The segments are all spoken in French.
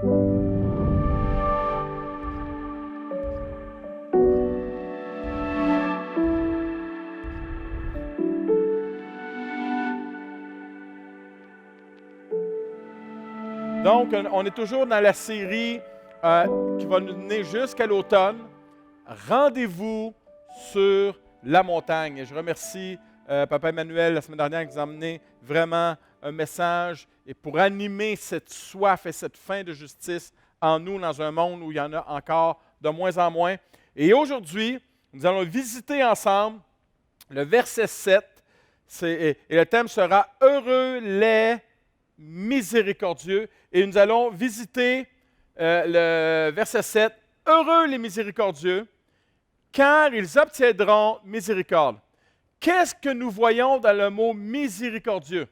Donc, on est toujours dans la série qui va nous mener jusqu'à l'automne. Rendez-vous sur la montagne. Et je remercie Papa Emmanuel la semaine dernière qui nous a amené vraiment un message et pour animer cette soif et cette faim de justice en nous dans un monde où il y en a encore de moins en moins. Et aujourd'hui, nous allons visiter ensemble le verset 7 et le thème sera « Heureux les miséricordieux ». Et nous allons visiter le verset 7. « Heureux les miséricordieux, car ils obtiendront miséricorde. » Qu'est-ce que nous voyons dans le mot miséricordieux?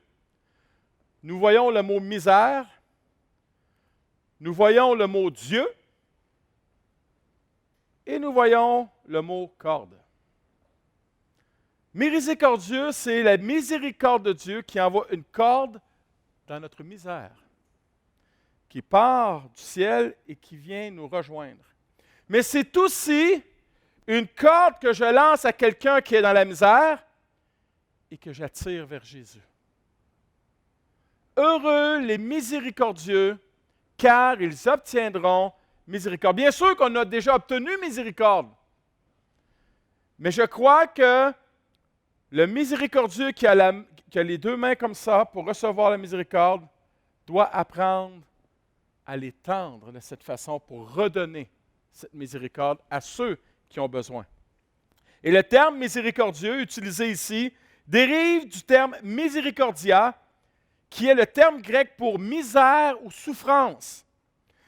Nous voyons le mot misère, nous voyons le mot Dieu et nous voyons le mot corde. Miséricordieux, c'est la miséricorde de Dieu qui envoie une corde dans notre misère, qui part du ciel et qui vient nous rejoindre. Mais c'est aussi une corde que je lance à quelqu'un qui est dans la misère et que j'attire vers Jésus. Heureux les miséricordieux, car ils obtiendront miséricorde. Bien sûr qu'on a déjà obtenu miséricorde, mais je crois que le miséricordieux qui a les deux mains comme ça pour recevoir la miséricorde doit apprendre à les tendre de cette façon pour redonner cette miséricorde à ceux qui ont besoin. Et le terme miséricordieux utilisé ici dérive du terme miséricordia, qui est le terme grec pour misère ou souffrance.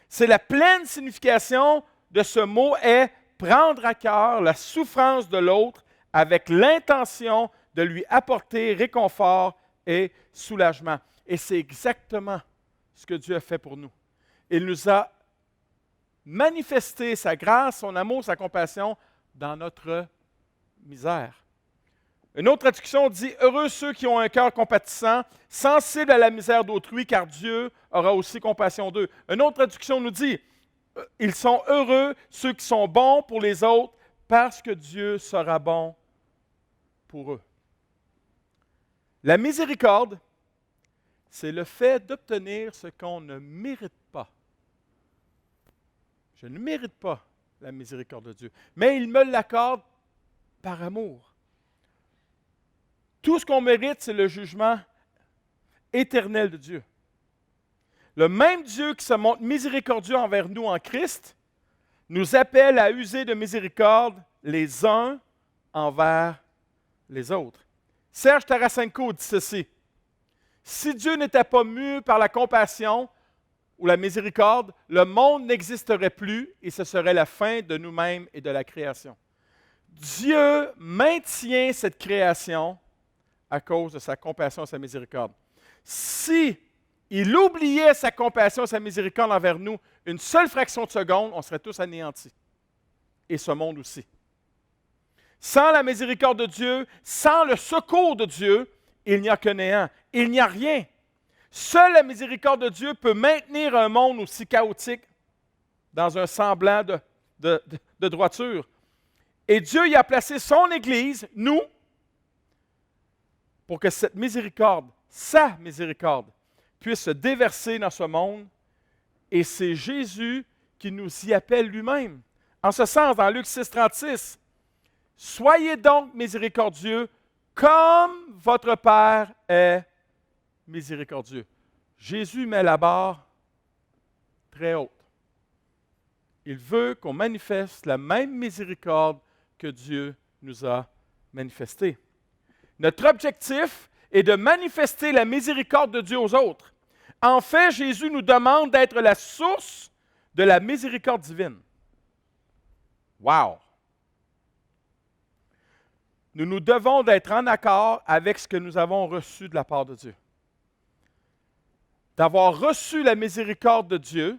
C'est la pleine signification de ce mot est prendre à cœur la souffrance de l'autre avec l'intention de lui apporter réconfort et soulagement. Et c'est exactement ce que Dieu a fait pour nous. Il nous a manifesté sa grâce, son amour, sa compassion dans notre misère. Une autre traduction dit « Heureux ceux qui ont un cœur compatissant, sensibles à la misère d'autrui, car Dieu aura aussi compassion d'eux. » Une autre traduction nous dit « Ils sont heureux ceux qui sont bons pour les autres, parce que Dieu sera bon pour eux. » La miséricorde, c'est le fait d'obtenir ce qu'on ne mérite pas. Je ne mérite pas la miséricorde de Dieu, mais il me l'accorde par amour. Tout ce qu'on mérite, c'est le jugement éternel de Dieu. Le même Dieu qui se montre miséricordieux envers nous en Christ nous appelle à user de miséricorde les uns envers les autres. Serge Tarasenko dit ceci: « Si Dieu n'était pas mu par la compassion ou la miséricorde, le monde n'existerait plus et ce serait la fin de nous-mêmes et de la création. » Dieu maintient cette création à cause de sa compassion et sa miséricorde. Si il oubliait sa compassion et sa miséricorde envers nous une seule fraction de seconde, on serait tous anéantis. Et ce monde aussi. Sans la miséricorde de Dieu, sans le secours de Dieu, il n'y a que néant. Il n'y a rien. Seule la miséricorde de Dieu peut maintenir un monde aussi chaotique dans un semblant de droiture. Et Dieu y a placé son Église, nous, pour que cette miséricorde, sa miséricorde, puisse se déverser dans ce monde. Et c'est Jésus qui nous y appelle lui-même. En ce sens, dans Luc 6,36, « Soyez donc miséricordieux comme votre Père est miséricordieux. » Jésus met la barre très haute. Il veut qu'on manifeste la même miséricorde que Dieu nous a manifestée. Notre objectif est de manifester la miséricorde de Dieu aux autres. En fait, Jésus nous demande d'être la source de la miséricorde divine. Wow! Nous devons d'être en accord avec ce que nous avons reçu de la part de Dieu. D'avoir reçu la miséricorde de Dieu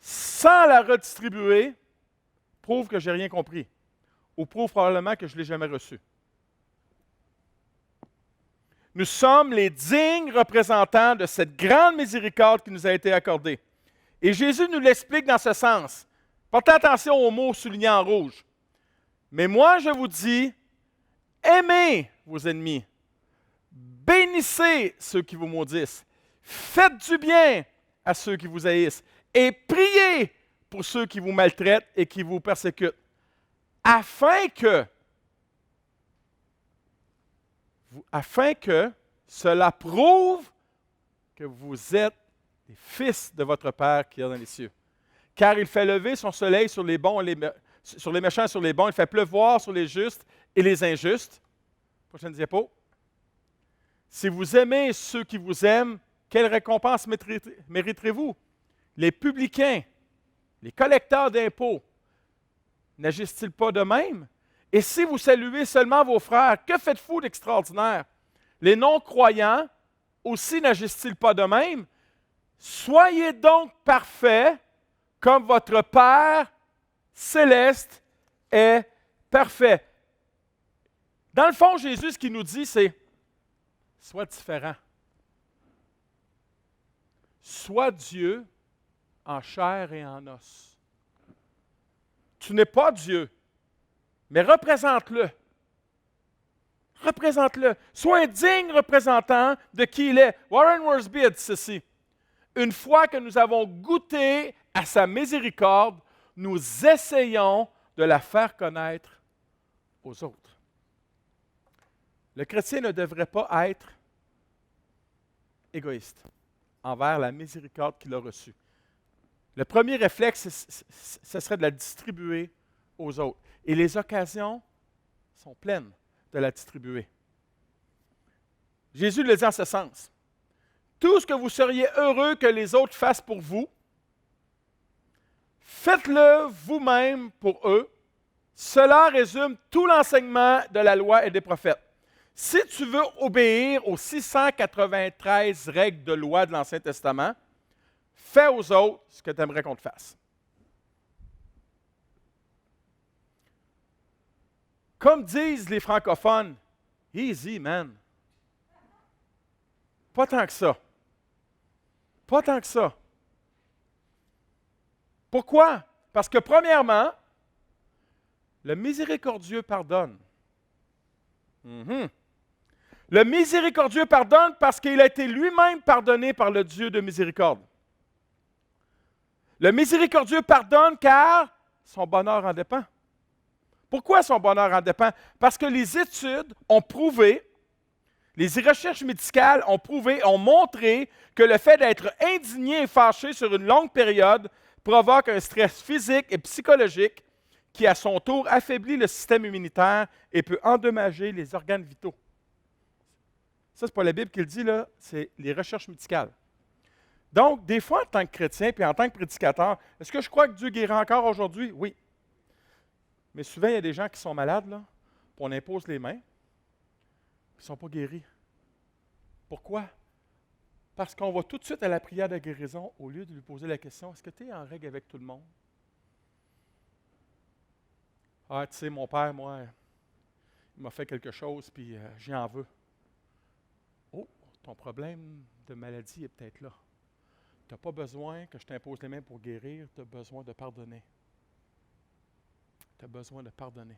sans la redistribuer prouve que je n'ai rien compris ou prouve probablement que je ne l'ai jamais reçu. Nous sommes les dignes représentants de cette grande miséricorde qui nous a été accordée. Et Jésus nous l'explique dans ce sens. Portez attention aux mots soulignés en rouge. Mais moi, je vous dis, aimez vos ennemis, bénissez ceux qui vous maudissent, faites du bien à ceux qui vous haïssent et priez pour ceux qui vous maltraitent et qui vous persécutent, afin que cela prouve que vous êtes les fils de votre Père qui est dans les cieux. Car il fait lever son soleil sur les bons et sur les méchants et sur les bons, il fait pleuvoir sur les justes et les injustes. Prochaine diapo. Si vous aimez ceux qui vous aiment, quelle récompense mériterez-vous? Les publicains, les collecteurs d'impôts, n'agissent-ils pas de même? Et si vous saluez seulement vos frères, que faites-vous d'extraordinaire? Les non-croyants aussi n'agissent-ils pas de même? Soyez donc parfaits comme votre Père céleste est parfait. Dans le fond, Jésus, ce qu'il nous dit, c'est sois différent. Sois Dieu en chair et en os. Tu n'es pas Dieu, mais représente-le. Représente-le. Sois un digne représentant de qui il est. Warren Wiersbe a dit ceci. Une fois que nous avons goûté à sa miséricorde, nous essayons de la faire connaître aux autres. Le chrétien ne devrait pas être égoïste envers la miséricorde qu'il a reçue. Le premier réflexe, ce serait de la distribuer aux autres. Et les occasions sont pleines de la distribuer. Jésus le dit en ce sens. Tout ce que vous seriez heureux que les autres fassent pour vous, faites-le vous-même pour eux. Cela résume tout l'enseignement de la loi et des prophètes. Si tu veux obéir aux 693 règles de loi de l'Ancien Testament, fais aux autres ce que tu aimerais qu'on te fasse. Comme disent les francophones, easy, man. Pas tant que ça. Pas tant que ça. Pourquoi? Parce que premièrement, le miséricordieux pardonne. Le miséricordieux pardonne parce qu'il a été lui-même pardonné par le Dieu de miséricorde. Le miséricordieux pardonne car son bonheur en dépend. Pourquoi son bonheur en dépend? Parce que les études ont prouvé, les recherches médicales ont prouvé, ont montré que le fait d'être indigné et fâché sur une longue période provoque un stress physique et psychologique qui, à son tour, affaiblit le système immunitaire et peut endommager les organes vitaux. Ça, ce n'est pas la Bible qui le dit, là, c'est les recherches médicales. Donc, des fois, en tant que chrétien et en tant que prédicateur, est-ce que je crois que Dieu guérit encore aujourd'hui? Oui. Mais souvent, il y a des gens qui sont malades, là, puis on impose les mains, puis ils ne sont pas guéris. Pourquoi? Parce qu'on va tout de suite à la prière de guérison au lieu de lui poser la question, est-ce que tu es en règle avec tout le monde? Ah, tu sais, mon père, moi, il m'a fait quelque chose, puis j'y en veux. Oh, ton problème de maladie est peut-être là. Tu n'as pas besoin que je t'impose les mains pour guérir, tu as besoin de pardonner. Tu as besoin de pardonner.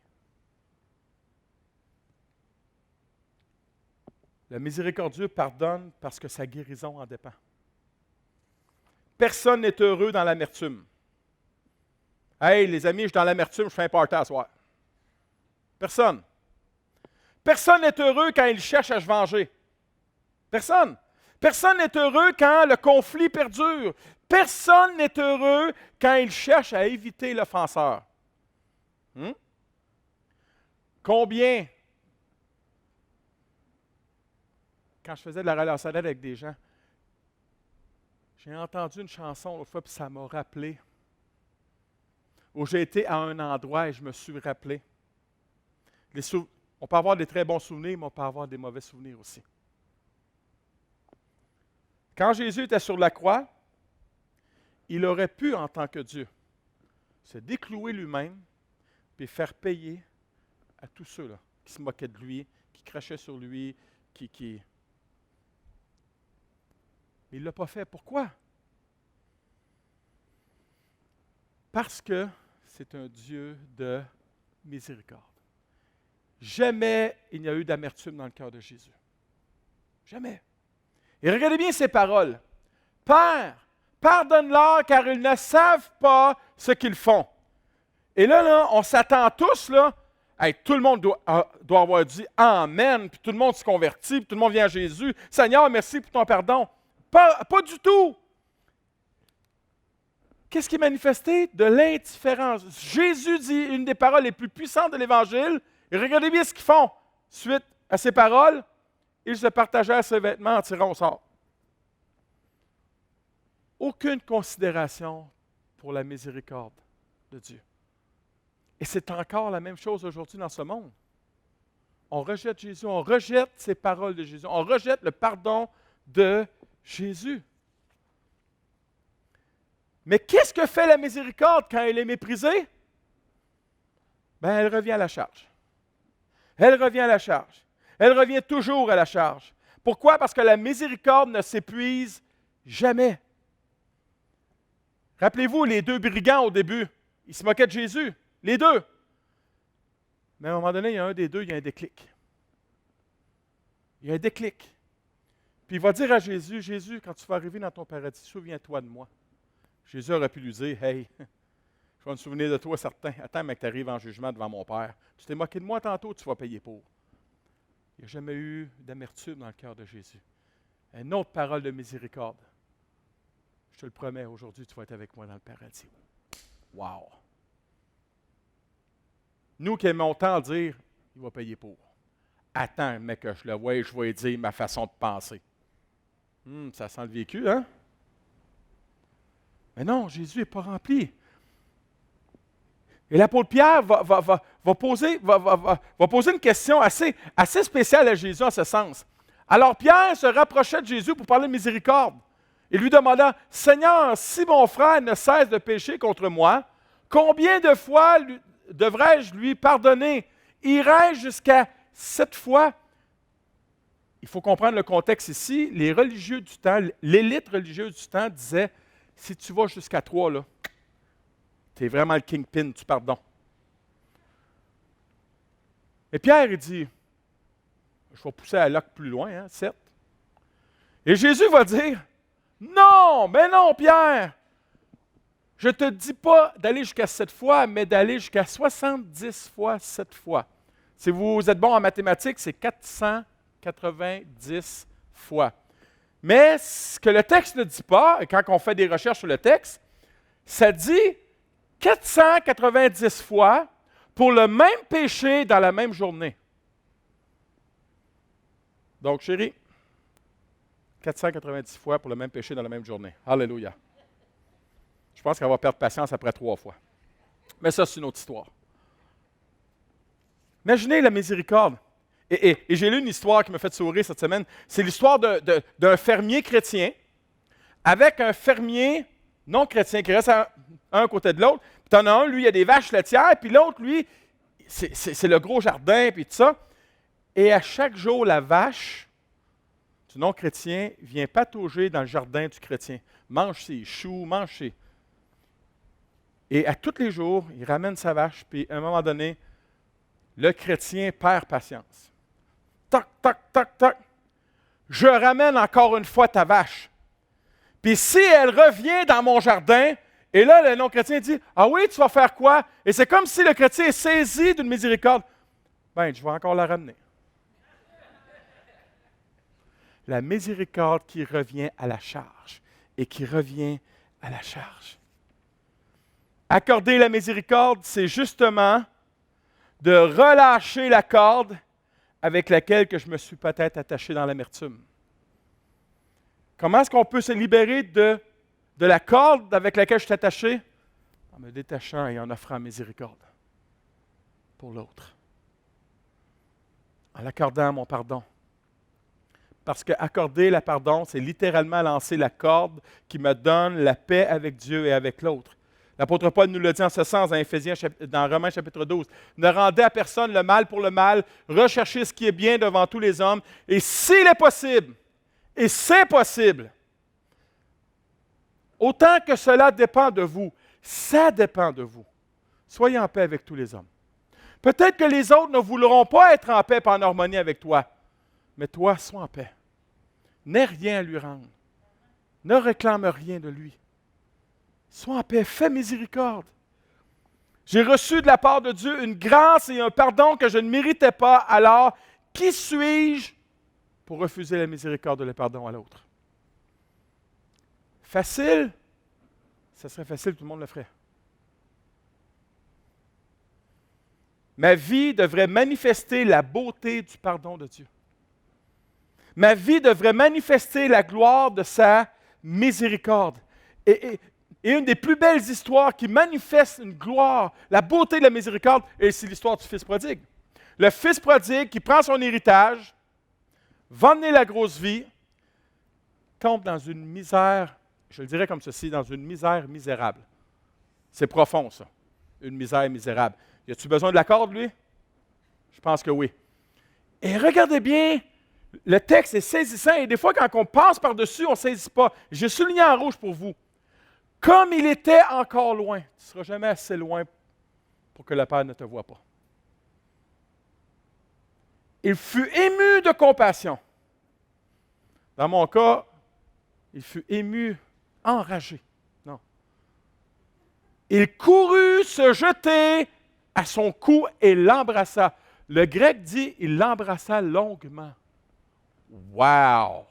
Le miséricordieux pardonne parce que sa guérison en dépend. Personne n'est heureux dans l'amertume. Hey, les amis, je suis dans l'amertume, je fais un party à soir. Personne. Personne n'est heureux quand il cherche à se venger. Personne. Personne n'est heureux quand le conflit perdure. Personne n'est heureux quand il cherche à éviter l'offenseur. Combien, quand je faisais de la relation d'aide avec des gens, j'ai entendu une chanson l'autre fois, puis ça m'a rappelé, où j'ai été à un endroit et je me suis rappelé. On peut avoir des très bons souvenirs, mais on peut avoir des mauvais souvenirs aussi. Quand Jésus était sur la croix, il aurait pu, en tant que Dieu, se déclouer lui-même et faire payer à tous ceux-là qui se moquaient de lui, qui crachaient sur lui, Mais il ne l'a pas fait. Pourquoi? Parce que c'est un Dieu de miséricorde. Jamais il n'y a eu d'amertume dans le cœur de Jésus. Jamais. Et regardez bien ces paroles. Père, pardonne-leur car ils ne savent pas ce qu'ils font. Et là, on s'attend tous, là, hey, tout le monde doit avoir dit Amen, puis tout le monde se convertit, puis tout le monde vient à Jésus. Seigneur, merci pour ton pardon. Pas du tout. Qu'est-ce qui est manifesté? De l'indifférence. Jésus dit une des paroles les plus puissantes de l'Évangile. Et regardez bien ce qu'ils font. Suite à ces paroles, ils se partagèrent ses vêtements en tirant au sort. Aucune considération pour la miséricorde de Dieu. Et c'est encore la même chose aujourd'hui dans ce monde. On rejette Jésus, on rejette ces paroles de Jésus, on rejette le pardon de Jésus. Mais qu'est-ce que fait la miséricorde quand elle est méprisée? Bien, elle revient à la charge. Elle revient à la charge. Elle revient toujours à la charge. Pourquoi? Parce que la miséricorde ne s'épuise jamais. Rappelez-vous, les deux brigands au début, ils se moquaient de Jésus. Les deux. Mais à un moment donné, il y a un des deux, il y a un déclic. Il y a un déclic. Puis il va dire à Jésus, Jésus, quand tu vas arriver dans ton paradis, souviens-toi de moi. Jésus aurait pu lui dire, hey, je vais me souvenir de toi certain. Attends, mais que tu arrives en jugement devant mon Père. Tu t'es moqué de moi tantôt, tu vas payer pour. Il n'y a jamais eu d'amertume dans le cœur de Jésus. Une autre parole de miséricorde. Je te le promets, aujourd'hui, tu vas être avec moi dans le paradis. Wow! Nous qui aimons tant dire, il va payer pour. Attends, mais que je le voie et je vais dire ma façon de penser. Ça sent le vécu, hein? Mais non, Jésus n'est pas rempli. Et l'apôtre Pierre va poser une question assez spéciale à Jésus en ce sens. Alors Pierre se rapprochait de Jésus pour parler de miséricorde. Et lui demanda, « Seigneur, si mon frère ne cesse de pécher contre moi, combien de fois devrais-je lui pardonner? Irai-je jusqu'à 7 fois? » Il faut comprendre le contexte ici. Les religieux du temps, l'élite religieuse du temps disait, si tu vas jusqu'à 3, là, tu es vraiment le kingpin du pardon. Et Pierre, il dit, je vais pousser la loque plus loin, 7. Et Jésus va dire, non, mais non, Pierre, je ne te dis pas d'aller jusqu'à 7 fois, mais d'aller jusqu'à 70 fois 7 fois. Si vous êtes bon en mathématiques, c'est 490 fois. Mais ce que le texte ne dit pas, et quand on fait des recherches sur le texte, ça dit 490 fois pour le même péché dans la même journée. Donc, chérie, 490 fois pour le même péché dans la même journée. Alléluia. Je pense qu'elle va perdre patience après 3 fois. Mais ça, c'est une autre histoire. Imaginez la miséricorde. Et j'ai lu une histoire qui m'a fait sourire cette semaine. C'est l'histoire d'un fermier chrétien avec un fermier non chrétien qui reste à un côté de l'autre. Puis tu en as un, lui, il a des vaches laitières, puis l'autre, lui, c'est le gros jardin, puis tout ça. Et à chaque jour, la vache du non-chrétien vient patauger dans le jardin du chrétien. Mange ses choux, mange ses... Et à tous les jours, il ramène sa vache, puis à un moment donné, le chrétien perd patience. Toc, toc, toc, toc. Je ramène encore une fois ta vache. Puis si elle revient dans mon jardin, et là, le non-chrétien dit, « Ah oui, tu vas faire quoi? » Et c'est comme si le chrétien est saisi d'une miséricorde. Ben, je vais encore la ramener. La miséricorde qui revient à la charge et qui revient à la charge. Accorder la miséricorde, c'est justement de relâcher la corde avec laquelle que je me suis peut-être attaché dans l'amertume. Comment est-ce qu'on peut se libérer de la corde avec laquelle je suis attaché? En me détachant et en offrant miséricorde pour l'autre. En l'accordant mon pardon. Parce qu'accorder le pardon, c'est littéralement lancer la corde qui me donne la paix avec Dieu et avec l'autre. L'apôtre Paul nous le dit en ce sens dans Romains chapitre 12. Ne rendez à personne le mal pour le mal, recherchez ce qui est bien devant tous les hommes, et s'il est possible, et c'est possible, autant que cela dépend de vous, Ça dépend de vous. Soyez en paix avec tous les hommes. Peut-être que les autres ne voudront pas être en paix et en harmonie avec toi, mais toi, sois en paix. N'aie rien à lui rendre. Ne réclame rien de lui. Sois en paix, fais miséricorde. J'ai reçu de la part de Dieu une grâce et un pardon que je ne méritais pas, alors qui suis-je pour refuser la miséricorde et le pardon à l'autre? Facile? Ça serait facile, tout le monde le ferait. Ma vie devrait manifester la beauté du pardon de Dieu. Ma vie devrait manifester la gloire de sa miséricorde. Et une des plus belles histoires qui manifeste une gloire, la beauté de la miséricorde, c'est l'histoire du fils prodigue. Le fils prodigue qui prend son héritage, va mener la grosse vie, tombe dans une misère, je le dirais comme ceci, dans une misère misérable. C'est profond, ça. Une misère misérable. Y a-tu besoin de la corde, lui? Je pense que oui. Et regardez bien, le texte est saisissant et des fois, quand on passe par-dessus, on ne saisit pas. J'ai souligné en rouge pour vous. Comme il était encore loin, tu ne seras jamais assez loin pour que le Père ne te voie pas. Il fut ému de compassion. Dans mon cas, il fut ému, enragé. Non. Il courut se jeter à son cou et l'embrassa. Le grec dit, il l'embrassa longuement. Wow!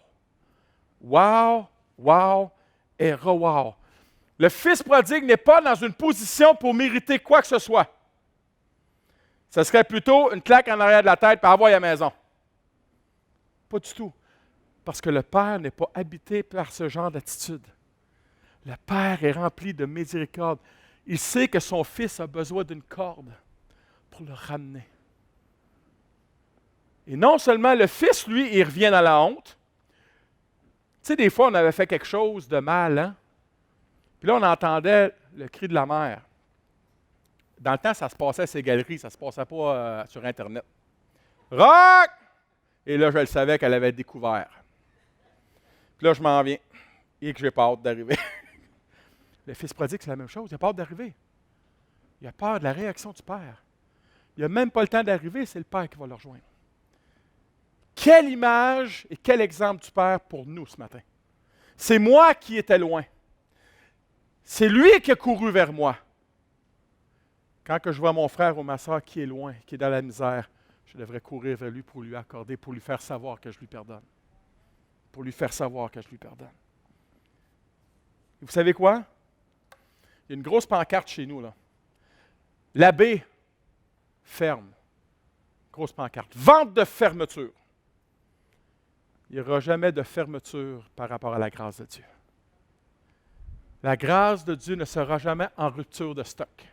Wow, wow et re-wow. Le fils prodigue n'est pas dans une position pour mériter quoi que ce soit. Ce serait plutôt une claque en arrière de la tête par avoir à la maison. Pas du tout. Parce que le Père n'est pas habité par ce genre d'attitude. Le Père est rempli de miséricorde. Il sait que son fils a besoin d'une corde pour le ramener. Et non seulement le fils, lui, il revient dans la honte. Tu sais, des fois, on avait fait quelque chose de mal, hein? Puis là, on entendait le cri de la mère. Dans le temps, ça se passait à ces galeries, ça ne se passait pas sur Internet. Rock! Et là, je le savais qu'elle avait découvert. Puis là, je m'en viens. Et que j'ai pas hâte d'arriver. Le fils prodigue, c'est la même chose. Il n'a pas hâte d'arriver. Il a peur de la réaction du Père. Il n'a même pas le temps d'arriver, c'est le Père qui va le rejoindre. Quelle image et quel exemple du Père pour nous ce matin. C'est moi qui étais loin. C'est lui qui a couru vers moi. Quand que je vois mon frère ou ma soeur qui est loin, qui est dans la misère, je devrais courir vers lui pour lui accorder, pour lui faire savoir que je lui pardonne. Pour lui faire savoir que je lui pardonne. Et vous savez quoi? Il y a une grosse pancarte chez nous, là. L'abbé ferme. Grosse pancarte. Vente de fermeture. Il n'y aura jamais de fermeture par rapport à la grâce de Dieu. La grâce de Dieu ne sera jamais en rupture de stock.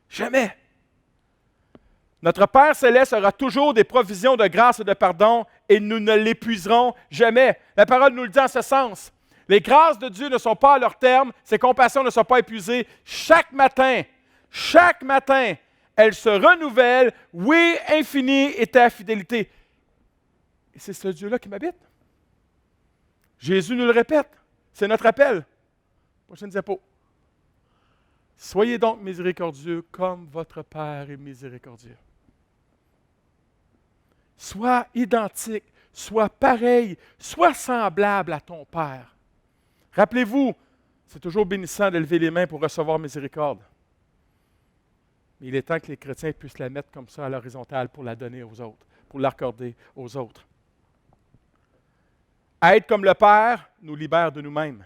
Jamais. Notre Père céleste aura toujours des provisions de grâce et de pardon et nous ne l'épuiserons jamais. La parole nous le dit en ce sens. Les grâces de Dieu ne sont pas à leur terme, ses compassions ne sont pas épuisées. Chaque matin, elles se renouvellent. Oui, infinie est ta fidélité. Et c'est ce Dieu-là qui m'habite. Jésus nous le répète. C'est notre appel. Prochaine diapo. Soyez donc miséricordieux comme votre Père est miséricordieux. Sois identique, sois pareil, sois semblable à ton Père. Rappelez-vous, c'est toujours bénissant d'élever les mains pour recevoir miséricorde. Mais il est temps que les chrétiens puissent la mettre comme ça à l'horizontale pour la donner aux autres, pour l'accorder aux autres. Être comme le Père nous libère de nous-mêmes.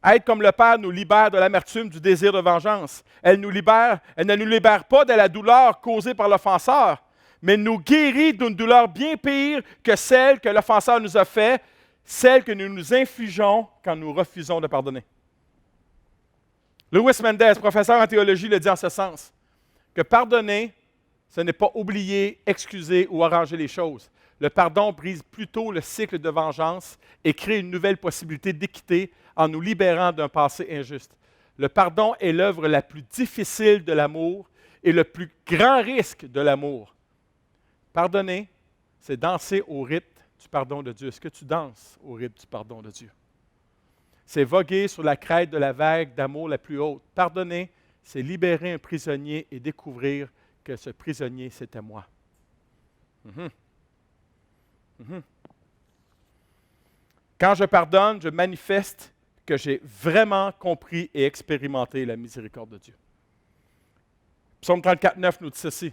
Être comme le Père nous libère de l'amertume, du désir de vengeance. Elle ne nous libère pas de la douleur causée par l'offenseur, mais nous guérit d'une douleur bien pire que celle que l'offenseur nous a fait, celle que nous nous infligeons quand nous refusons de pardonner. Louis Mendes, professeur en théologie, le dit en ce sens, que pardonner, ce n'est pas oublier, excuser ou arranger les choses. Le pardon brise plutôt le cycle de vengeance et crée une nouvelle possibilité d'équité en nous libérant d'un passé injuste. Le pardon est l'œuvre la plus difficile de l'amour et le plus grand risque de l'amour. Pardonner, c'est danser au rythme du pardon de Dieu. Est-ce que tu danses au rythme du pardon de Dieu? c'est voguer sur la crête de la vague d'amour la plus haute. Pardonner, c'est libérer un prisonnier et découvrir que ce prisonnier, c'était moi. Mhm. Mhm. Quand je pardonne, je manifeste que j'ai vraiment compris et expérimenté la miséricorde de Dieu. Psaume 34, 9 nous dit ceci.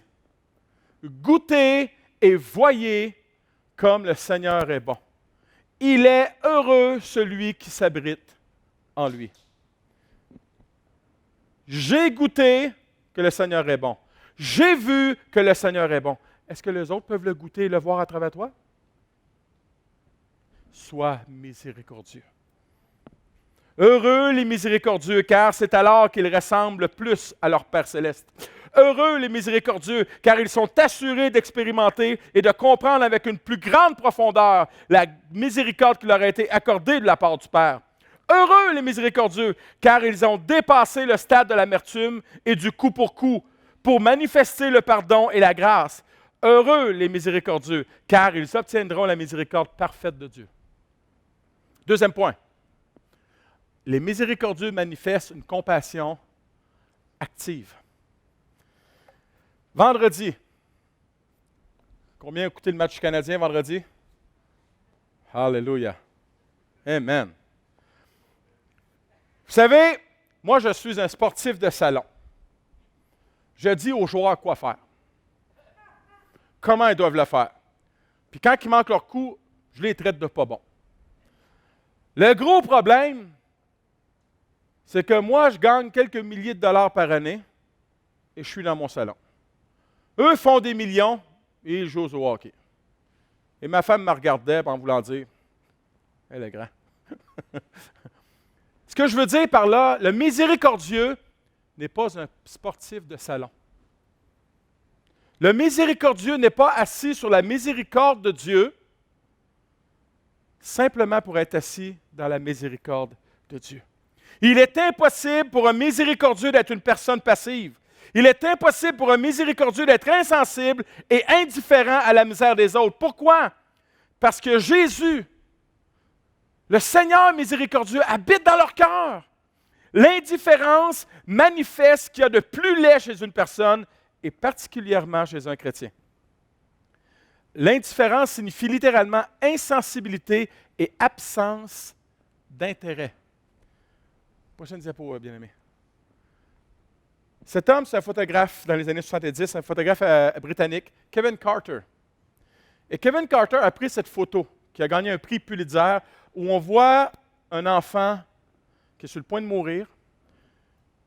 Goûtez et voyez comme le Seigneur est bon. Il est heureux celui qui s'abrite en lui. J'ai goûté que le Seigneur est bon. J'ai vu que le Seigneur est bon. Est-ce que les autres peuvent le goûter et le voir à travers toi? Sois miséricordieux. Heureux les miséricordieux, car c'est alors qu'ils ressemblent plus à leur Père céleste. Heureux les miséricordieux, car ils sont assurés d'expérimenter et de comprendre avec une plus grande profondeur la miséricorde qui leur a été accordée de la part du Père. Heureux les miséricordieux, car ils ont dépassé le stade de l'amertume et du coup pour manifester le pardon et la grâce. Heureux les miséricordieux, car ils obtiendront la miséricorde parfaite de Dieu. Deuxième point. Les miséricordieux manifestent une compassion active. Vendredi. Combien a écouté le match canadien vendredi? Alléluia. Amen. Vous savez, moi, je suis un sportif de salon. Je dis aux joueurs quoi faire. Comment ils doivent le faire. Puis quand ils manquent leur coup, je les traite de pas bons. Le gros problème, c'est que moi, je gagne quelques milliers de dollars par année et je suis dans mon salon. Eux font des millions et ils jouent au hockey. Et ma femme me regardait en voulant dire, elle est grande. Ce que je veux dire par là, le miséricordieux n'est pas un sportif de salon. Le miséricordieux n'est pas assis sur la miséricorde de Dieu simplement pour être assis dans la miséricorde de Dieu. Il est impossible pour un miséricordieux d'être une personne passive. Il est impossible pour un miséricordieux d'être insensible et indifférent à la misère des autres. Pourquoi? Parce que Jésus, le Seigneur miséricordieux, habite dans leur cœur. L'indifférence manifeste ce qu'il y a de plus laid chez une personne et particulièrement chez un chrétien. L'indifférence signifie littéralement insensibilité et absence d'intérêt. Prochaine diapo, bien-aimé. Cet homme, c'est un photographe dans les années 70, un photographe britannique, Kevin Carter. Et Kevin Carter a pris cette photo, qui a gagné un prix Pulitzer, où on voit un enfant qui est sur le point de mourir,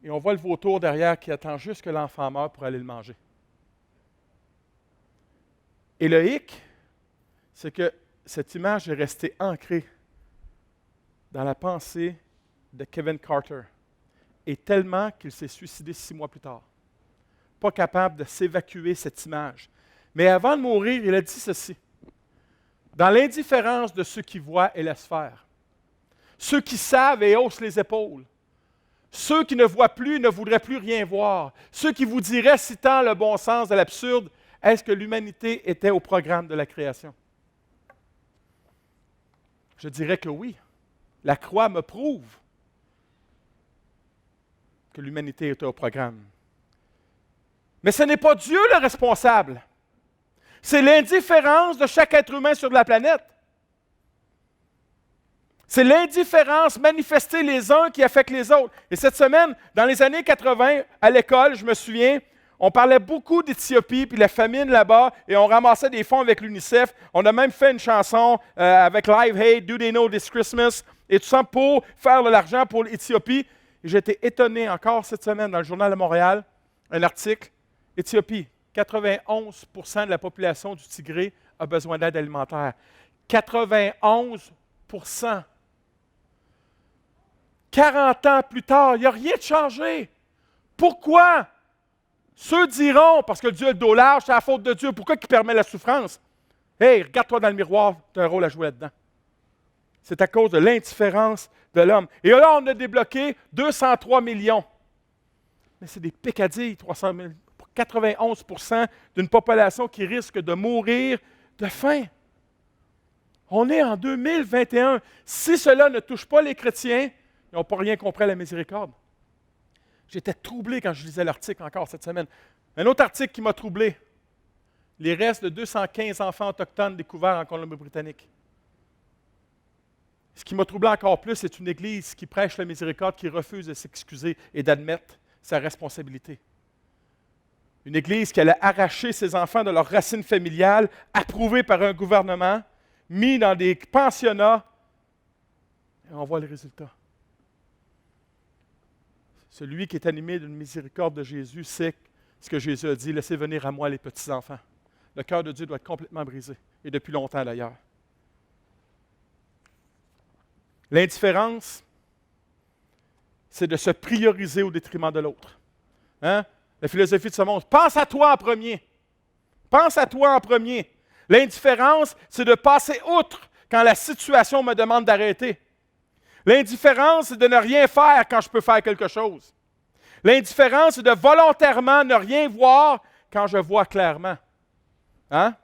et on voit le vautour derrière qui attend juste que l'enfant meure pour aller le manger. Et le hic, c'est que cette image est restée ancrée dans la pensée de Kevin Carter, et tellement qu'il s'est suicidé 6 mois plus tard. Pas capable de s'évacuer cette image. Mais avant de mourir, il a dit ceci. Dans l'indifférence de ceux qui voient et laissent faire, ceux qui savent et haussent les épaules, ceux qui ne voient plus ne voudraient plus rien voir, ceux qui vous diraient, citant le bon sens de l'absurde, est-ce que l'humanité était au programme de la création? Je dirais que oui. La croix me prouve que l'humanité était au programme. Mais ce n'est pas Dieu le responsable. C'est l'indifférence de chaque être humain sur la planète. C'est l'indifférence manifestée les uns qui affecte les autres. Et cette semaine, dans les années 80, à l'école, je me souviens, on parlait beaucoup d'Éthiopie, puis la famine là-bas, et on ramassait des fonds avec l'UNICEF. On a même fait une chanson avec Live Aid, Do They Know This Christmas, et tout ça pour faire de l'argent pour l'Éthiopie. Et j'étais étonné encore cette semaine dans le Journal de Montréal, un article, Éthiopie, 91% de la population du Tigré a besoin d'aide alimentaire. 91%. 40 ans plus tard, il n'y a rien de changé. Pourquoi? Ceux diront, parce que Dieu a le dos large, c'est la faute de Dieu. Pourquoi il permet la souffrance? Hey, regarde-toi dans le miroir, tu as un rôle à jouer là-dedans. C'est à cause de l'indifférence de l'homme. Et là, on a débloqué 203 millions. Mais c'est des pécadilles, 300 000, 91% d'une population qui risque de mourir de faim. On est en 2021. Si cela ne touche pas les chrétiens, ils n'ont pas rien compris à la miséricorde. J'étais troublé quand je lisais l'article encore cette semaine. Un autre article qui m'a troublé. Les restes de 215 enfants autochtones découverts en Colombie-Britannique. Ce qui m'a troublé encore plus, c'est une Église qui prêche la miséricorde, qui refuse de s'excuser et d'admettre sa responsabilité. Une Église qui allait arracher ses enfants de leurs racines familiales, approuvée par un gouvernement, mis dans des pensionnats, et on voit le résultat. Celui qui est animé d'une miséricorde de Jésus sait ce que Jésus a dit, « Laissez venir à moi les petits-enfants ». Le cœur de Dieu doit être complètement brisé, et depuis longtemps d'ailleurs. L'indifférence, c'est de se prioriser au détriment de l'autre. Hein? La philosophie de ce monde, pense à toi en premier. Pense à toi en premier. L'indifférence, c'est de passer outre quand la situation me demande d'arrêter. L'indifférence, c'est de ne rien faire quand je peux faire quelque chose. L'indifférence, c'est de volontairement ne rien voir quand je vois clairement. Hein?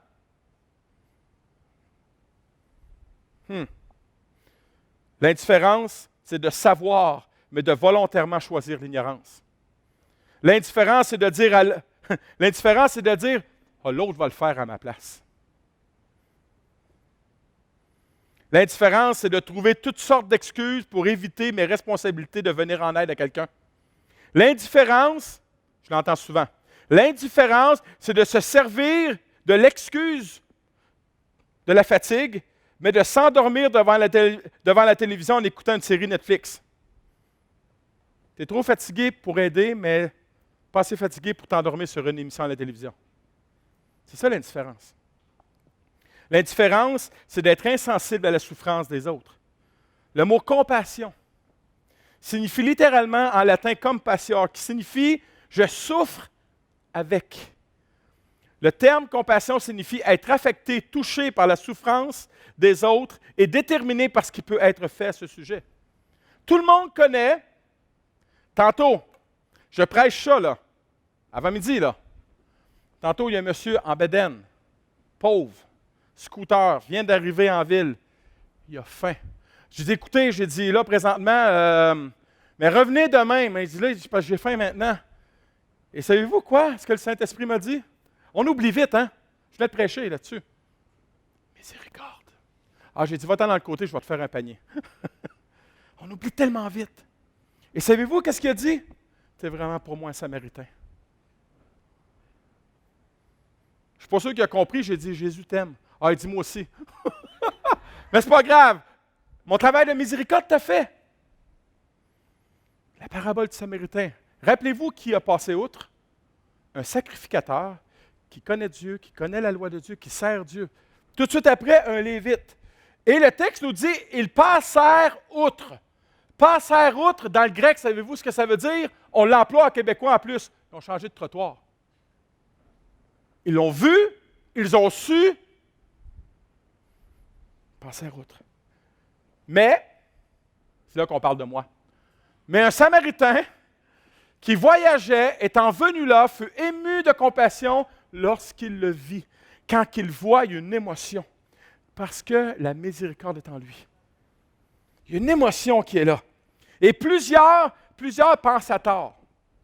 L'indifférence, c'est de savoir, mais de volontairement choisir l'ignorance. L'indifférence, c'est de dire, l'indifférence, c'est de dire, oh, l'autre va le faire à ma place. L'indifférence, c'est de trouver toutes sortes d'excuses pour éviter mes responsabilités de venir en aide à quelqu'un. L'indifférence, je l'entends souvent, l'indifférence, c'est de se servir de l'excuse de la fatigue, mais de s'endormir devant la télévision en écoutant une série Netflix. Tu es trop fatigué pour aider, mais pas assez fatigué pour t'endormir sur une émission à la télévision. C'est ça l'indifférence. L'indifférence, c'est d'être insensible à la souffrance des autres. Le mot compassion signifie littéralement en latin compassion, qui signifie je souffre avec. Le terme compassion signifie être affecté, touché par la souffrance des autres et déterminé par ce qui peut être fait à ce sujet. Tout le monde connaît, tantôt, je prêche ça, là, avant midi, là. Tantôt, il y a un monsieur en bedaine, pauvre, scooter, vient d'arriver en ville. Il a faim. J'ai dit, écoutez, j'ai dit, là, présentement, mais revenez demain. Mais il dit, là, parce que j'ai faim maintenant. Et savez-vous quoi, ce que le Saint-Esprit m'a dit? On oublie vite, hein? Je voulais te prêcher là-dessus. Miséricorde. Ah, j'ai dit, va-t'en dans le côté, je vais te faire un panier. On oublie tellement vite. Et savez-vous qu'est-ce qu'il a dit? C'est vraiment pour moi un Samaritain. Je ne suis pas sûr qu'il a compris, j'ai dit, Jésus t'aime. Ah, il dit, moi aussi. Mais c'est pas grave. Mon travail de miséricorde t'a fait. La parabole du Samaritain. Rappelez-vous qui a passé outre? Un sacrificateur qui connaît Dieu, qui connaît la loi de Dieu, qui sert Dieu. Tout de suite après, un Lévite. Et le texte nous dit, ils passèrent outre. Passèrent outre, dans le grec, savez-vous ce que ça veut dire? On l'emploie en québécois en plus. Ils ont changé de trottoir. Ils l'ont vu, ils ont su, passèrent outre. Mais, c'est là qu'on parle de moi, mais un Samaritain qui voyageait, étant venu là, fut ému de compassion lorsqu'il le vit. Quand il voit, il y a une émotion, parce que la miséricorde est en lui. Il y a une émotion qui est là. Et plusieurs pensent à tort.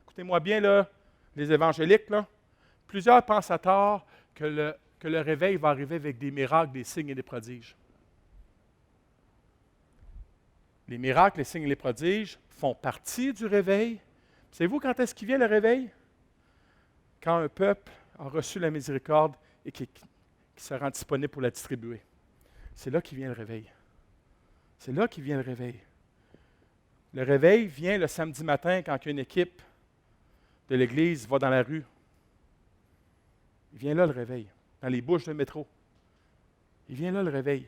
Écoutez-moi bien, là, les évangéliques, là. Plusieurs pensent à tort que le réveil va arriver avec des miracles, des signes et des prodiges. Les miracles, les signes et les prodiges font partie du réveil. Savez-vous quand est-ce qu'il vient le réveil? Quand un peuple a reçu la miséricorde et qui se rend disponible pour la distribuer. C'est là qu'il vient le réveil. C'est là qu'il vient le réveil. Le réveil vient le samedi matin quand une équipe de l'Église va dans la rue. Il vient là le réveil, dans les bouches de métro. Il vient là le réveil.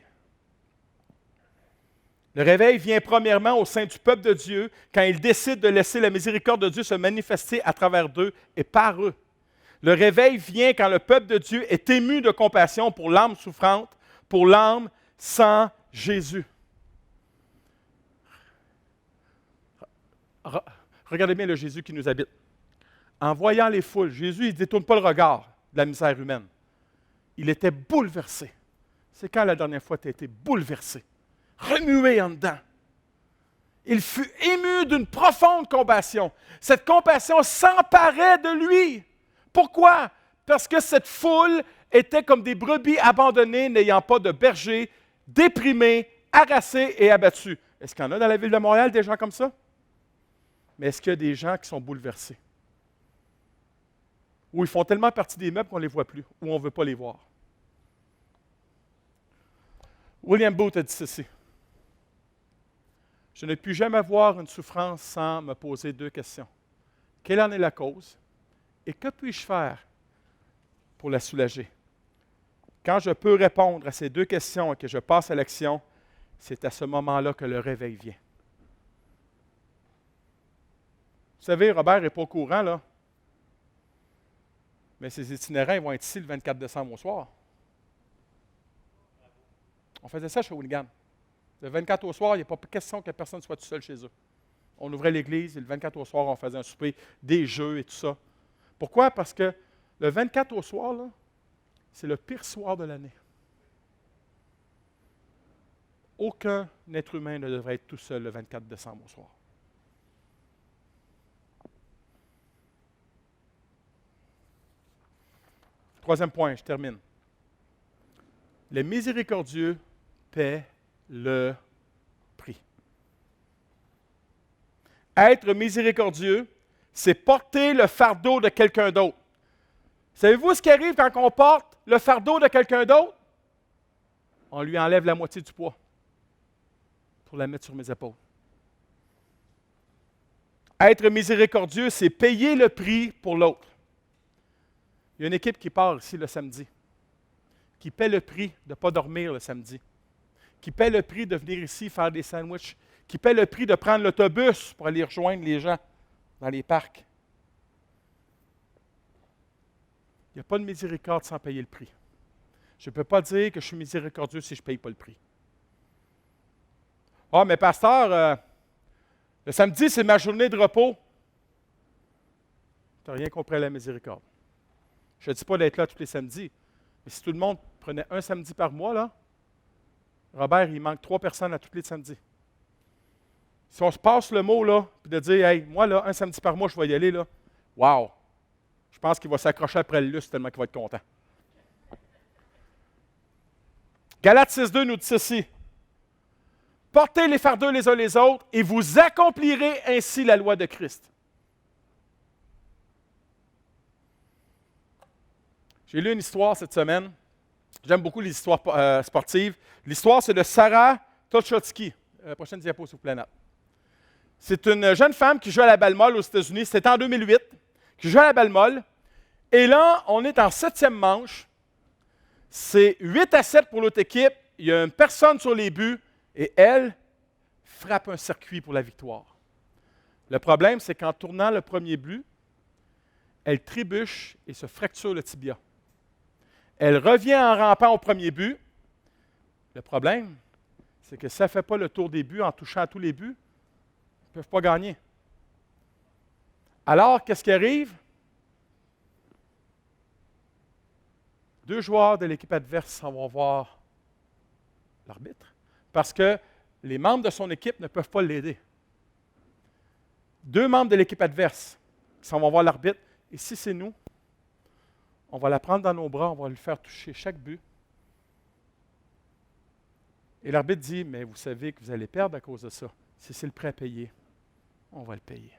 Le réveil vient premièrement au sein du peuple de Dieu quand il décide de laisser la miséricorde de Dieu se manifester à travers d'eux et par eux. Le réveil vient quand le peuple de Dieu est ému de compassion pour l'âme souffrante, pour l'âme sans Jésus. Regardez bien le Jésus qui nous habite. En voyant les foules, Jésus ne détourne pas le regard de la misère humaine. Il était bouleversé. C'est quand la dernière fois tu as été bouleversé, remué en dedans. Il fut ému d'une profonde compassion. Cette compassion s'emparait de lui. Pourquoi? Parce que cette foule était comme des brebis abandonnées, n'ayant pas de berger, déprimées, harassées et abattues. Est-ce qu'il y en a dans la ville de Montréal des gens comme ça? Mais est-ce qu'il y a des gens qui sont bouleversés? Où ils font tellement partie des meubles qu'on ne les voit plus, ou on ne veut pas les voir. William Booth a dit ceci. Je ne puis jamais voir une souffrance sans me poser deux questions. Quelle en est la cause? Et que puis-je faire pour la soulager? Quand je peux répondre à ces deux questions et que je passe à l'action, c'est à ce moment-là que le réveil vient. Vous savez, Robert n'est pas au courant, là. Mais ces itinérants ils vont être ici le 24 décembre au soir. On faisait ça chez Hooligan. Le 24 au soir, il n'y a pas question que personne soit tout seul chez eux. On ouvrait l'église et le 24 au soir, on faisait un souper, des jeux et tout ça. Pourquoi? Parce que le 24 au soir, là, c'est le pire soir de l'année. Aucun être humain ne devrait être tout seul le 24 décembre au soir. Troisième point, je termine. Le miséricordieux paie le prix. Être miséricordieux, c'est porter le fardeau de quelqu'un d'autre. Savez-vous ce qui arrive quand on porte le fardeau de quelqu'un d'autre? On lui enlève la moitié du poids pour la mettre sur mes épaules. Être miséricordieux, c'est payer le prix pour l'autre. Il y a une équipe qui part ici le samedi, qui paie le prix de ne pas dormir le samedi, qui paie le prix de venir ici faire des sandwichs, qui paie le prix de prendre l'autobus pour aller rejoindre les gens dans les parcs. Il n'y a pas de miséricorde sans payer le prix. Je ne peux pas dire que je suis miséricordieux si je ne paye pas le prix. Ah, mais pasteur, le samedi, c'est ma journée de repos. Tu n'as rien compris à la miséricorde. Je ne dis pas d'être là tous les samedis, mais si tout le monde prenait un samedi par mois, là, Robert, il manque 3 personnes à tous les samedis. Si on se passe le mot, là, puis de dire, hey, moi, là, un samedi par mois, je vais y aller, là, wow! Je pense qu'il va s'accrocher après le lustre tellement qu'il va être content. Galates 6.2 nous dit ceci. Portez les fardeaux les uns les autres et vous accomplirez ainsi la loi de Christ. J'ai lu une histoire cette semaine. J'aime beaucoup les histoires sportives. L'histoire, c'est de Sarah Tochotsky. Prochaine diapo, s'il vous plaît, Nat. C'est une jeune femme qui joue à la balle molle aux États-Unis. C'était en 2008. Qui joue à la balle molle. Et là, on est en 7e manche. C'est 8-7 pour l'autre équipe. Il y a une personne sur les buts. Et elle frappe un circuit pour la victoire. Le problème, c'est qu'en tournant le premier but, elle trébuche et se fracture le tibia. Elle revient en rampant au premier but. Le problème, c'est que si elle ne fait pas le tour des buts en touchant à tous les buts, ils ne peuvent pas gagner. Alors, qu'est-ce qui arrive? 2 joueurs de l'équipe adverse s'en vont voir l'arbitre parce que les membres de son équipe ne peuvent pas l'aider. 2 membres de l'équipe adverse s'en vont voir l'arbitre. Et si c'est nous, on va la prendre dans nos bras, on va lui faire toucher chaque but. Et l'arbitre dit, mais vous savez que vous allez perdre à cause de ça. Si c'est le prêt à payer, on va le payer.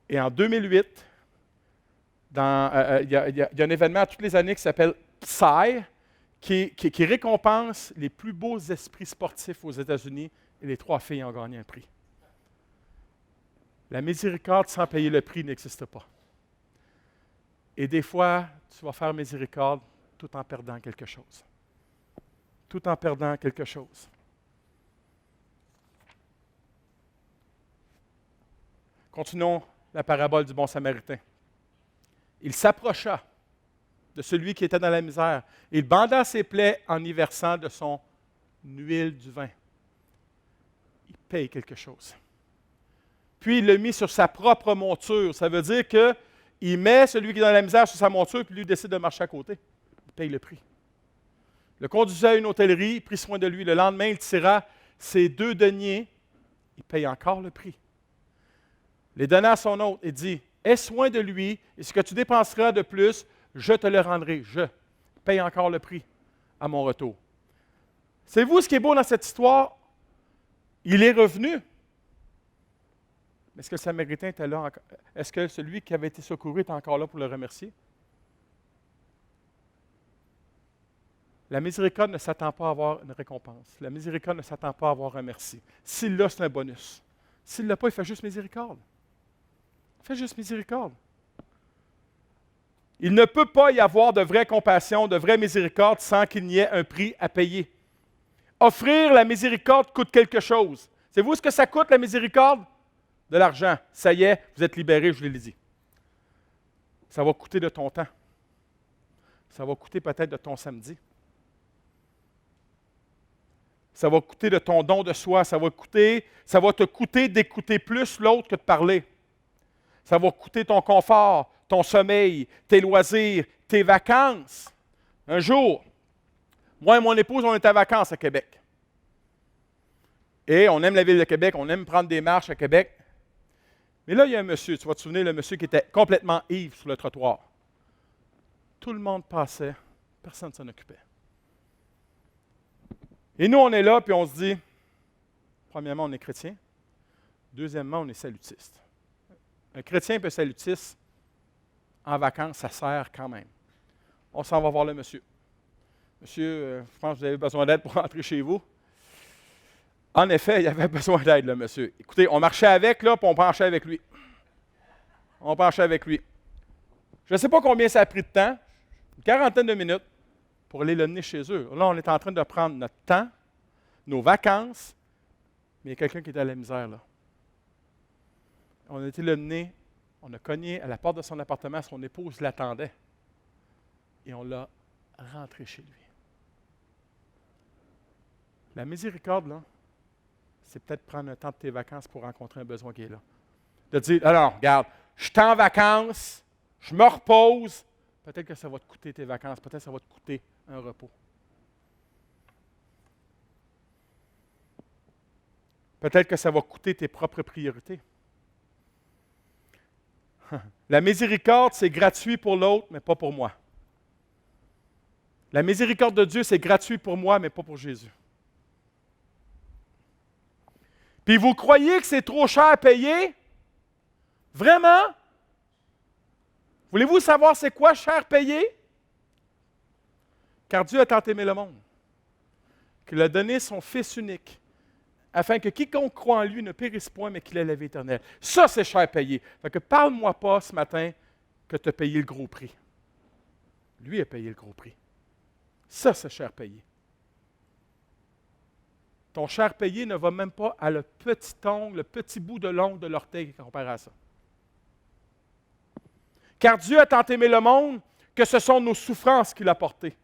Et en 2008, il y a un événement toutes les années qui s'appelle Psy, qui récompense les plus beaux esprits sportifs aux États-Unis, et les 3 filles ont gagné un prix. La miséricorde sans payer le prix n'existe pas. Et des fois, tu vas faire miséricorde tout en perdant quelque chose. Tout en perdant quelque chose. Continuons la parabole du bon Samaritain. Il s'approcha de celui qui était dans la misère. Il banda ses plaies en y versant de son huile du vin. Il paye quelque chose. Puis il le mit sur sa propre monture. Ça veut dire qu'il met celui qui est dans la misère sur sa monture, puis lui décide de marcher à côté. Il paye le prix. le conduisit à une hôtellerie, il prit soin de lui. Le lendemain, il tira ses 2 deniers, il paye encore le prix. Les donna à son hôte et dit, aie soin de lui, et ce que tu dépenseras de plus, je te le rendrai. Je paye encore le prix à mon retour. Savez-vous ce qui est beau dans cette histoire? Il est revenu. Est-ce que le Samaritain était là encore? Est-ce que celui qui avait été secouru était encore là pour le remercier? La miséricorde ne s'attend pas à avoir une récompense. La miséricorde ne s'attend pas à avoir un merci. S'il l'a, c'est un bonus. S'il ne l'a pas, il fait juste miséricorde. Il fait juste miséricorde. Il ne peut pas y avoir de vraie compassion, de vraie miséricorde sans qu'il n'y ait un prix à payer. Offrir la miséricorde coûte quelque chose. Savez-vous ce que ça coûte, la miséricorde? De l'argent. Ça y est, vous êtes libérés, je l'ai dit. Ça va coûter de ton temps. Ça va coûter peut-être de ton samedi. Ça va coûter de ton don de soi. Ça va te coûter d'écouter plus l'autre que de parler. Ça va coûter ton confort, ton sommeil, tes loisirs, tes vacances. Un jour, moi et mon épouse, on était en vacances à Québec. Et on aime la ville de Québec, on aime prendre des marches à Québec. Mais là, il y a un monsieur, tu vas te souvenir, le monsieur qui était complètement ivre sur le trottoir. Tout le monde passait, personne ne s'en occupait. Et nous, on est là, puis on se dit, premièrement, on est chrétien. Deuxièmement, on est salutiste. Un chrétien et un salutiste, en vacances, ça sert quand même. On s'en va voir le monsieur. Monsieur, je pense que vous avez besoin d'aide pour rentrer chez vous. En effet, il avait besoin d'aide, le monsieur. Écoutez, on marchait avec, là, puis on penchait avec lui. On penchait avec lui. Je ne sais pas combien ça a pris de temps, une quarantaine de minutes, pour aller le mener chez eux. Là, on est en train de prendre notre temps, nos vacances, mais il y a quelqu'un qui est à la misère, là. On a été le mener, on a cogné à la porte de son appartement, son épouse l'attendait, et on l'a rentré chez lui. La miséricorde, là, c'est peut-être prendre un temps de tes vacances pour rencontrer un besoin qui est là. De dire, alors, regarde, je suis en vacances, je me repose, peut-être que ça va te coûter tes vacances, peut-être que ça va te coûter un repos. Peut-être que ça va coûter tes propres priorités. La miséricorde, c'est gratuit pour l'autre, mais pas pour moi. La miséricorde de Dieu, c'est gratuit pour moi, mais pas pour Jésus. Puis vous croyez que c'est trop cher à payer? Vraiment? Voulez-vous savoir c'est quoi cher payé? Car Dieu a tant aimé le monde qu'il a donné son Fils unique, afin que quiconque croit en lui ne périsse point, mais qu'il ait la vie éternelle. Ça, c'est cher payé. Fait que parle-moi pas ce matin que tu as payé le gros prix. Lui a payé le gros prix. Ça, c'est cher payé. Ton cher payé ne va même pas à le petit ongle, le petit bout de l'ongle de l'orteil comparé à ça. Car Dieu a tant aimé le monde que ce sont nos souffrances qu'il a portées.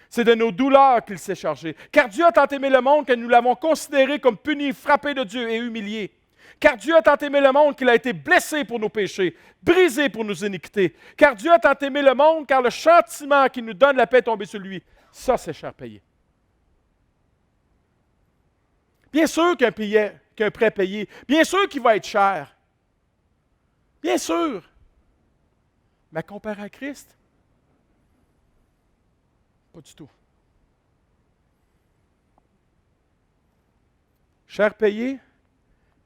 C'est de nos douleurs qu'il s'est chargé. Car Dieu a tant aimé le monde que nous l'avons considéré comme puni, frappé de Dieu et humilié. Car Dieu a tant aimé le monde qu'il a été blessé pour nos péchés, brisé pour nos iniquités. Car Dieu a tant aimé le monde, car le châtiment qui nous donne la paix est tombé sur lui. Ça, c'est cher payé. Bien sûr qu'un prêt payé, bien sûr qu'il va être cher. Bien sûr. Mais comparé à Christ, pas du tout. Cher payé,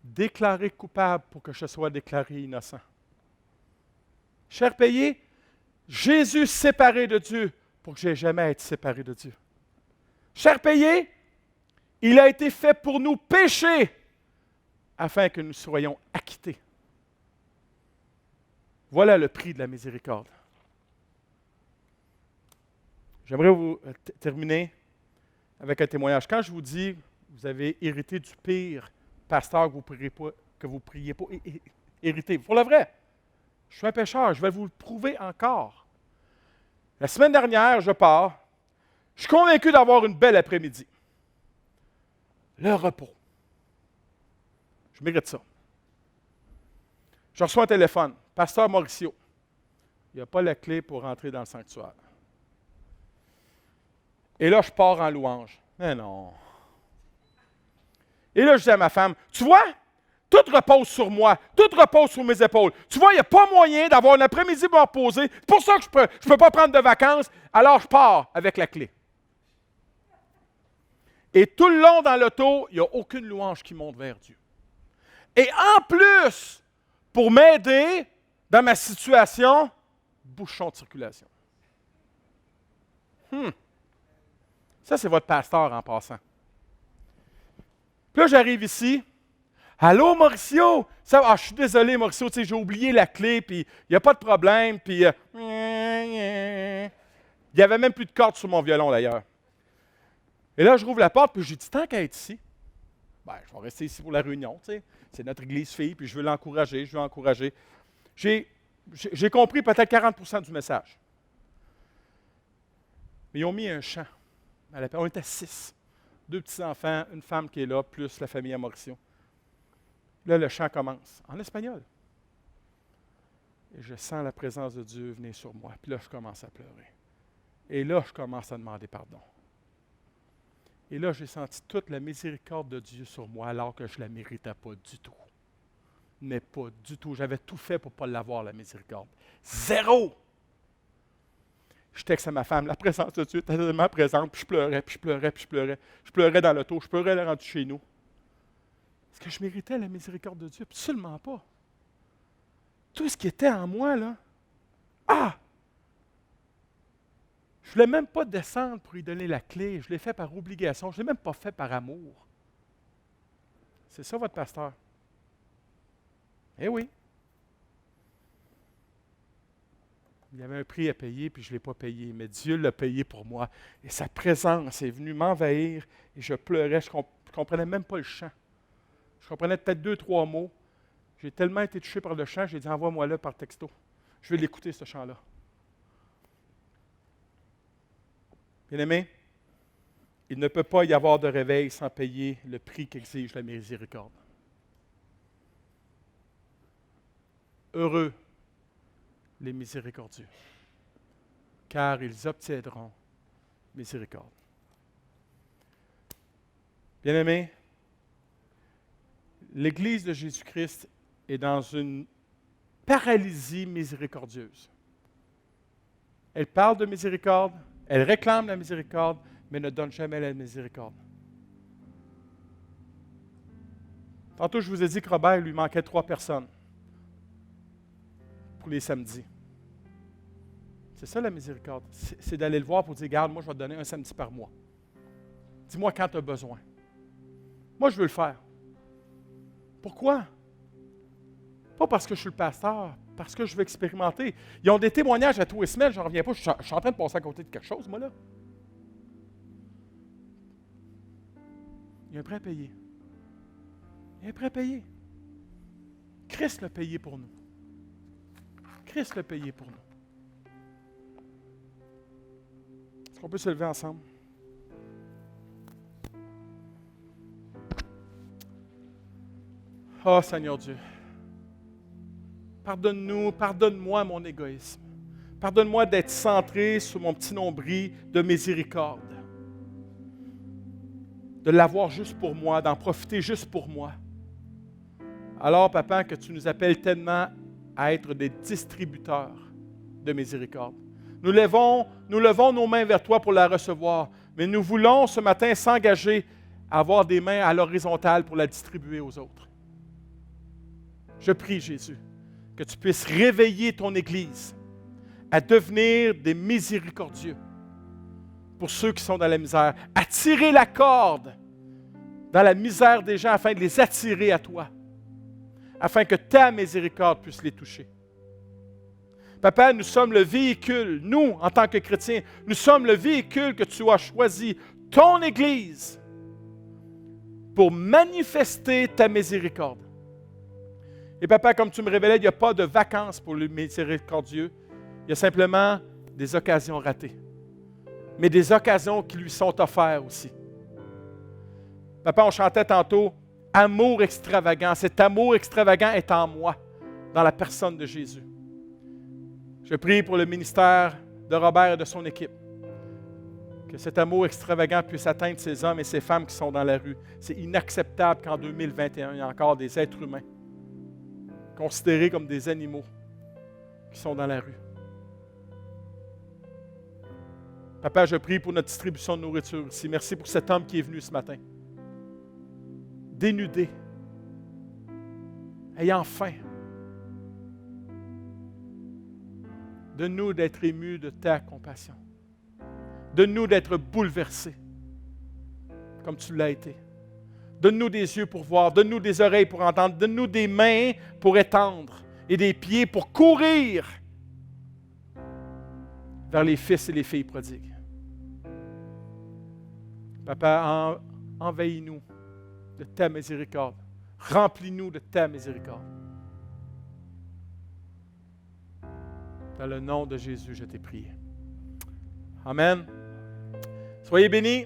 déclaré coupable pour que je sois déclaré innocent. Cher payé, Jésus séparé de Dieu pour que je n'ai jamais à être séparé de Dieu. Cher payé, il a été fait pour nous pécher afin que nous soyons acquittés. Voilà le prix de la miséricorde. J'aimerais vous terminer avec un témoignage. Quand je vous dis vous avez hérité du pire pasteur que vous priez pas hériter, pour le vrai, je suis un pécheur, je vais vous le prouver encore. La semaine dernière, je pars, je suis convaincu d'avoir une belle après-midi. Le repos. Je mérite ça. Je reçois un téléphone. Pasteur Mauricio, il n'y a pas la clé pour rentrer dans le sanctuaire. Et là, je pars en louange. Mais non. Et là, je dis à ma femme, tu vois, tout repose sur moi, tout repose sur mes épaules. Tu vois, il n'y a pas moyen d'avoir un après-midi pour me reposer. C'est pour ça que je peux pas prendre de vacances. Alors, je pars avec la clé. Et tout le long dans l'auto, il n'y a aucune louange qui monte vers Dieu. Et en plus, pour m'aider dans ma situation, bouchon de circulation. Ça, c'est votre pasteur en passant. Puis là, j'arrive ici. Allô, Mauricio? Je suis désolé, Mauricio, j'ai oublié la clé, puis il n'y a pas de problème. Puis, il n'y avait même plus de cordes sur mon violon, d'ailleurs. Et là, je rouvre la porte, puis j'ai dit, tant qu'à être ici, je vais rester ici pour la réunion, tu sais. C'est notre église fille, puis je veux l'encourager, J'ai compris peut-être 40% du message. Mais ils ont mis un chant. On était 6. 2 petits-enfants, une femme qui est là, plus la famille à Mauricio. Là, le chant commence, en espagnol. Et je sens la présence de Dieu venir sur moi. Puis là, je commence à pleurer. Et là, je commence à demander pardon. Et là, j'ai senti toute la miséricorde de Dieu sur moi, alors que je ne la méritais pas du tout. Mais pas du tout. J'avais tout fait pour ne pas l'avoir, la miséricorde. 0! Je texte à ma femme, la présence de Dieu était tellement présente, puis je pleurais, puis je pleurais, puis je pleurais. Je pleurais dans l'auto, je pleurais la rendu chez nous. Est-ce que je méritais la miséricorde de Dieu? Absolument pas. Tout ce qui était en moi, là, je ne voulais même pas descendre pour lui donner la clé. Je l'ai fait par obligation. Je ne l'ai même pas fait par amour. C'est ça, votre pasteur. Eh oui. Il y avait un prix à payer, puis je ne l'ai pas payé. Mais Dieu l'a payé pour moi. Et sa présence est venue m'envahir. Et je pleurais. Je ne comprenais même pas le chant. Je comprenais peut-être 2-3 mots. J'ai tellement été touché par le chant, j'ai dit, envoie-moi-le par texto. Je vais l'écouter, ce chant-là. Bien-aimé, il ne peut pas y avoir de réveil sans payer le prix qu'exige la miséricorde. Heureux les miséricordieux, car ils obtiendront miséricorde. Bien-aimé, l'Église de Jésus-Christ est dans une paralysie miséricordieuse. Elle parle de miséricorde, elle réclame la miséricorde, mais ne donne jamais la miséricorde. Tantôt, je vous ai dit que Robert, il lui manquait 3 personnes pour les samedis. C'est ça la miséricorde. C'est d'aller le voir pour dire, regarde, moi, je vais te donner un samedi par mois. Dis-moi quand tu as besoin. Moi, je veux le faire. Pourquoi? Pas parce que je suis le pasteur, parce que je veux expérimenter. Ils ont des témoignages à tous les semaines, je n'en reviens pas, je suis en train de passer à côté de quelque chose, moi, là. Il y a un prêt à payer. Il y a un prêt à payer. Christ l'a payé pour nous. Christ l'a payé pour nous. Est-ce qu'on peut se lever ensemble? Oh Seigneur Dieu, pardonne-nous, pardonne-moi mon égoïsme. Pardonne-moi d'être centré sur mon petit nombril de miséricorde. De l'avoir juste pour moi, d'en profiter juste pour moi. Alors, Papa, que tu nous appelles tellement à être des distributeurs de miséricorde. Nous levons nos mains vers toi pour la recevoir, mais nous voulons ce matin s'engager à avoir des mains à l'horizontale pour la distribuer aux autres. Je prie, Jésus, que tu puisses réveiller ton Église à devenir des miséricordieux pour ceux qui sont dans la misère, à tirer la corde dans la misère des gens afin de les attirer à toi, afin que ta miséricorde puisse les toucher. Papa, nous sommes le véhicule, nous, en tant que chrétiens, nous sommes le véhicule que tu as choisi, ton Église, pour manifester ta miséricorde. Et papa, comme tu me révélais, il n'y a pas de vacances pour le miséricordieux. Il y a simplement des occasions ratées. Mais des occasions qui lui sont offertes aussi. Papa, on chantait tantôt « Amour extravagant ». Cet amour extravagant est en moi, dans la personne de Jésus. Je prie pour le ministère de Robert et de son équipe. Que cet amour extravagant puisse atteindre ces hommes et ces femmes qui sont dans la rue. C'est inacceptable qu'en 2021, il y a encore des êtres humains considérés comme des animaux qui sont dans la rue. Papa, je prie pour notre distribution de nourriture ici. Merci pour cet homme qui est venu ce matin. Dénudé, ayant faim. Donne-nous d'être émus de ta compassion. Donne-nous d'être bouleversés, comme tu l'as été. Donne-nous des yeux pour voir, donne-nous des oreilles pour entendre, donne-nous des mains pour étendre et des pieds pour courir vers les fils et les filles prodigues. Papa, envahis-nous de ta miséricorde. Remplis-nous de ta miséricorde. Dans le nom de Jésus, je t'ai prié. Amen. Soyez bénis.